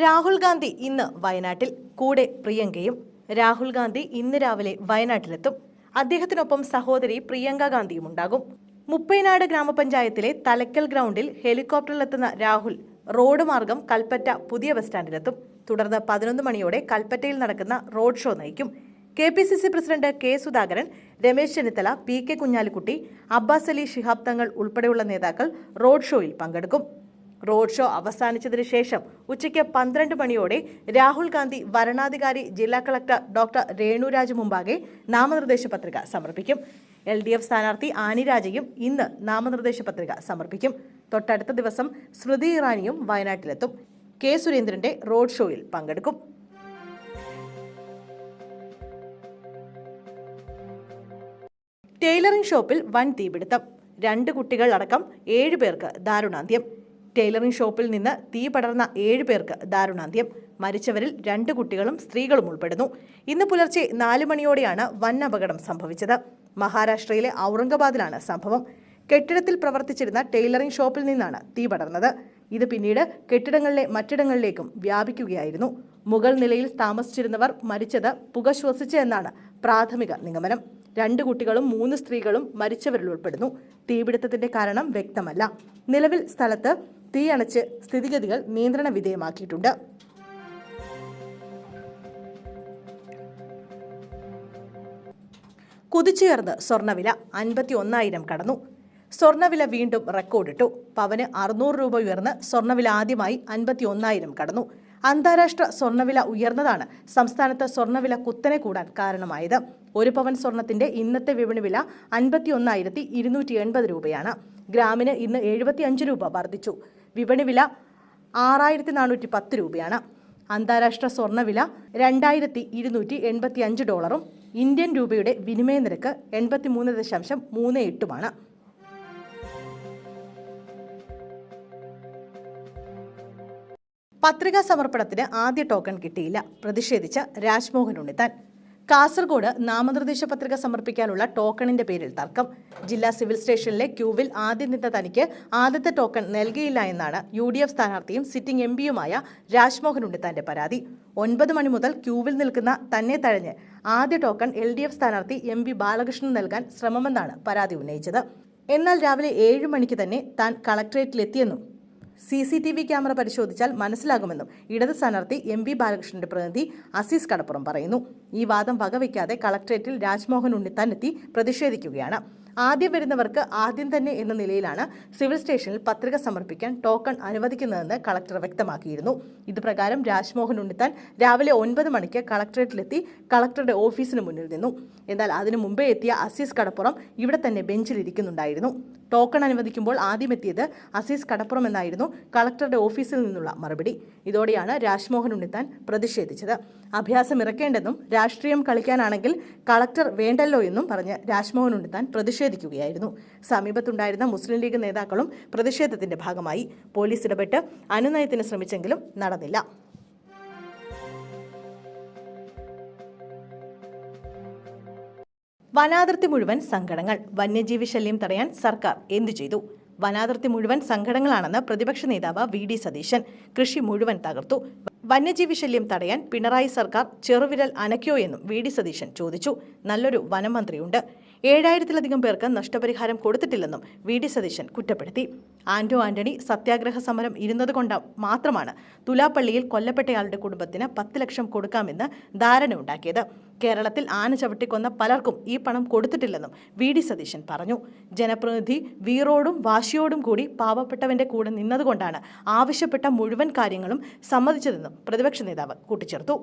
രാഹുൽ ഗാന്ധി ഇന്ന് വയനാട്ടിൽ, കൂടെ പ്രിയങ്കയും. രാഹുൽ ഗാന്ധി ഇന്ന് രാവിലെ വയനാട്ടിലെത്തും. അദ്ദേഹത്തിനൊപ്പം സഹോദരി പ്രിയങ്ക ഗാന്ധിയും ഉണ്ടാകും. മുപ്പൈനാട് ഗ്രാമപഞ്ചായത്തിലെ തലക്കൽ ഗ്രൗണ്ടിൽ ഹെലികോപ്റ്ററിലെത്തുന്ന രാഹുൽ റോഡ് മാർഗം കൽപ്പറ്റ പുതിയ ബസ് സ്റ്റാൻഡിലെത്തും. തുടർന്ന് 11 മണിയോടെ കൽപ്പറ്റയിൽ നടക്കുന്ന റോഡ് ഷോ നയിക്കും. KPCC president K Sudhakaran, Ramesh Chennithala, PK Kunhalikutty, Abbas Ali Shihab Thangal ഉൾപ്പെടെയുള്ള നേതാക്കൾ റോഡ് ഷോയിൽ പങ്കെടുക്കും. റോഡ് ഷോ അവസാനിച്ചതിനു ശേഷം ഉച്ചയ്ക്ക് 12 മണിയോടെ രാഹുൽ ഗാന്ധി വരണാധികാരി ജില്ലാ കളക്ടർ ഡോക്ടർ രേണുരാജ് മുമ്പാകെ നാമനിർദ്ദേശ പത്രിക സമർപ്പിക്കും. LDF സ്ഥാനാർത്ഥി ആനി രാജയും ഇന്ന് നാമനിർദ്ദേശ പത്രിക സമർപ്പിക്കും. തൊട്ടടുത്ത ദിവസം സ്മൃതി ഇറാനിയും വയനാട്ടിലെത്തും. K സുരേന്ദ്രന്റെ റോഡ് ഷോയിൽ പങ്കെടുക്കും. ടൈലറിംഗ് ഷോപ്പിൽ വൻ തീപിടുത്തം. 2 കുട്ടികൾ അടക്കം 7 പേർക്ക് ദാരുണാന്ത്യം. ടൈലറിംഗ് ഷോപ്പിൽ നിന്ന് തീ പടർന്ന 7 പേർക്ക് ദാരുണാന്ത്യം. മരിച്ചവരിൽ 2 കുട്ടികളും സ്ത്രീകളും ഉൾപ്പെടുന്നു. ഇന്ന് പുലർച്ചെ 4 മണിയോടെയാണ് വൻ അപകടം സംഭവിച്ചത്. മഹാരാഷ്ട്രയിലെ ഔറംഗാബാദിലാണ് സംഭവം. കെട്ടിടത്തിൽ പ്രവർത്തിച്ചിരുന്ന ടൈലറിംഗ് ഷോപ്പിൽ നിന്നാണ് തീ പടർന്നത്. ഇത് പിന്നീട് കെട്ടിടങ്ങളിലെ മറ്റിടങ്ങളിലേക്കും വ്യാപിക്കുകയായിരുന്നു. മുകൾ നിലയിൽ താമസിച്ചിരുന്നവർ മരിച്ചത് പുക ശ്വസിച്ച് എന്നാണ് പ്രാഥമിക നിഗമനം. 2 കുട്ടികളും 3 സ്ത്രീകളും മരിച്ചവരിൽ ഉൾപ്പെടുന്നു. തീപിടുത്തത്തിന്റെ കാരണം വ്യക്തമല്ല. നിലവിൽ സ്ഥലത്ത് തീയണച്ച് സ്ഥിതിഗതികൾ നിയന്ത്രണ വിധേയമാക്കിയിട്ടുണ്ട്. കുതിച്ചുയർന്ന് സ്വർണ്ണവില 51,000 കടന്നു. സ്വർണ്ണവില വീണ്ടും റെക്കോർഡിട്ടു. പവന് 600 രൂപ ഉയർന്ന് സ്വർണ്ണവില ആദ്യമായി 51,000 കടന്നു. അന്താരാഷ്ട്ര സ്വർണ്ണവില ഉയർന്നതാണ് സംസ്ഥാനത്ത് സ്വർണ്ണവില കുത്തനെ കൂടാൻ കാരണമായത്. 1 പവൻ സ്വർണത്തിന്റെ ഇന്നത്തെ വിപണി വില 51,280 രൂപയാണ്. ഗ്രാമിന് ഇന്ന് 75 രൂപ വർദ്ധിച്ചു. വിപണി വില 6,410 രൂപയാണ്. അന്താരാഷ്ട്ര സ്വർണ്ണവില $2,285. ഇന്ത്യൻ രൂപയുടെ വിനിമയ നിരക്ക് 83.38. പത്രികാ സമർപ്പണത്തിന് ആദ്യ ടോക്കൺ കിട്ടിയില്ല. പ്രതിഷേധിച്ച് രാജ്മോഹൻ ഉണ്ണിത്താൻ. കാസർഗോഡ് നാമനിർദ്ദേശ പത്രിക സമർപ്പിക്കാനുള്ള ടോക്കണിന്റെ പേരിൽ തർക്കം. ജില്ലാ സിവിൽ സ്റ്റേഷനിലെ ക്യൂവിൽ ആദ്യം നിന്ന തനിക്ക് ആദ്യത്തെ ടോക്കൺ നൽകിയില്ല എന്നാണ് UDF സ്ഥാനാർത്ഥിയും സിറ്റിംഗ് MPയുമായ രാജ്മോഹൻ ഉണ്ണിത്താന്റെ പരാതി. 9 മണി മുതൽ ക്യൂവിൽ നിൽക്കുന്ന തന്നെ തഴഞ്ഞ് ആദ്യ ടോക്കൺ LDF സ്ഥാനാർത്ഥി MP ബാലകൃഷ്ണൻ നൽകാൻ ശ്രമമെന്നാണ് പരാതി ഉന്നയിച്ചത്. എന്നാൽ രാവിലെ 7 മണിക്ക് തന്നെ താൻ കളക്ടറേറ്റിലെത്തിയെന്നും CCTV ക്യാമറ പരിശോധിച്ചാൽ മനസ്സിലാകുമെന്നും ഇടത് സ്ഥാനാർത്ഥി MP ബാലകൃഷ്ണന്റെ പ്രതിനിധി അസീസ് കടപ്പുറം പറയുന്നു. ഈ വാദം വകവയ്ക്കാതെ കളക്ടറേറ്റിൽ രാജ്മോഹൻ ഉണ്ണിത്താൻ എത്തി പ്രതിഷേധിക്കുകയാണ്. ആദ്യം വരുന്നവർക്ക് ആദ്യം തന്നെ എന്ന നിലയിലാണ് സിവിൽ സ്റ്റേഷനിൽ പത്രിക സമർപ്പിക്കാൻ ടോക്കൺ അനുവദിക്കുന്നതെന്ന് കളക്ടർ വ്യക്തമാക്കിയിരുന്നു. ഇതുപ്രകാരം രാജ്മോഹൻ ഉണ്ണിത്താൻ രാവിലെ 9 മണിക്ക് കളക്ടറേറ്റിലെത്തി കളക്ടറുടെ ഓഫീസിന് മുന്നിൽ നിന്നു. എന്നാൽ അതിനു മുമ്പേ എത്തിയ അസീസ് കടപ്പുറം ഇവിടെ തന്നെ ബെഞ്ചിലിരിക്കുന്നുണ്ടായിരുന്നു. ടോക്കൺ അനുവദിക്കുമ്പോൾ ആദ്യം എത്തിയത് അസീസ് കടപ്പുറം എന്നായിരുന്നു കളക്ടറുടെ ഓഫീസിൽ നിന്നുള്ള മറുപടി. ഇതോടെയാണ് രാജ്മോഹൻ ഉണ്ണിത്താൻ പ്രതിഷേധിച്ചത്. അഭ്യാസം ഇറക്കേണ്ടെന്നും രാഷ്ട്രീയം കളിക്കാനാണെങ്കിൽ കളക്ടർ വേണ്ടല്ലോ എന്നും പറഞ്ഞ് രാജ്മോഹൻ ഉണ്ണിത്താൻ പ്രതിഷേധിക്കുകയായിരുന്നു. സമീപത്തുണ്ടായിരുന്ന മുസ്ലിം ലീഗ് നേതാക്കളും പ്രതിഷേധത്തിന്റെ ഭാഗമായി. പോലീസ് ഇടപെട്ട് അനുനയത്തിന് ശ്രമിച്ചെങ്കിലും നടന്നില്ല. വനാതിർത്തി മുഴുവൻ സങ്കടങ്ങൾ. വന്യജീവി ശല്യം തടയാൻ സർക്കാർ എന്തു ചെയ്തു? വനാതിർത്തി മുഴുവൻ സങ്കടങ്ങളാണെന്ന് പ്രതിപക്ഷ നേതാവ് VD സതീശൻ. കൃഷി മുഴുവൻ തകർത്തു. വന്യജീവി ശല്യം തടയാൻ പിണറായി സർക്കാർ ചെറുവിരൽ അനക്കിയോ എന്നും VD സതീശൻ ചോദിച്ചു. നല്ലൊരു വനം മന്ത്രിയുണ്ട്. 7,000-ലധികം പേർക്ക് നഷ്ടപരിഹാരം കൊടുത്തിട്ടില്ലെന്നും VD സതീശൻ കുറ്റപ്പെടുത്തി. ആന്റണി സത്യാഗ്രഹ സമരം ഇരുന്നതുകൊണ്ട് മാത്രമാണ് തുലാപ്പള്ളിയിൽ കൊല്ലപ്പെട്ടയാളുടെ കുടുംബത്തിന് 10 ലക്ഷം കൊടുക്കാമെന്ന് ധാരണ ഉണ്ടാക്കിയത്. കേരളത്തിൽ ആന ചവിട്ടിക്കൊന്ന പലർക്കും ഈ പണം കൊടുത്തിട്ടില്ലെന്നും VD സതീശൻ പറഞ്ഞു. ജനപ്രതിനിധി വീറോടും വാശിയോടും കൂടി പാവപ്പെട്ടവന്റെ കൂടെ നിന്നതുകൊണ്ടാണ് ആവശ്യപ്പെട്ട മുഴുവൻ കാര്യങ്ങളും സമ്മതിച്ചതെന്നും പ്രതിപക്ഷ നേതാവ് കൂട്ടിച്ചേർത്തു.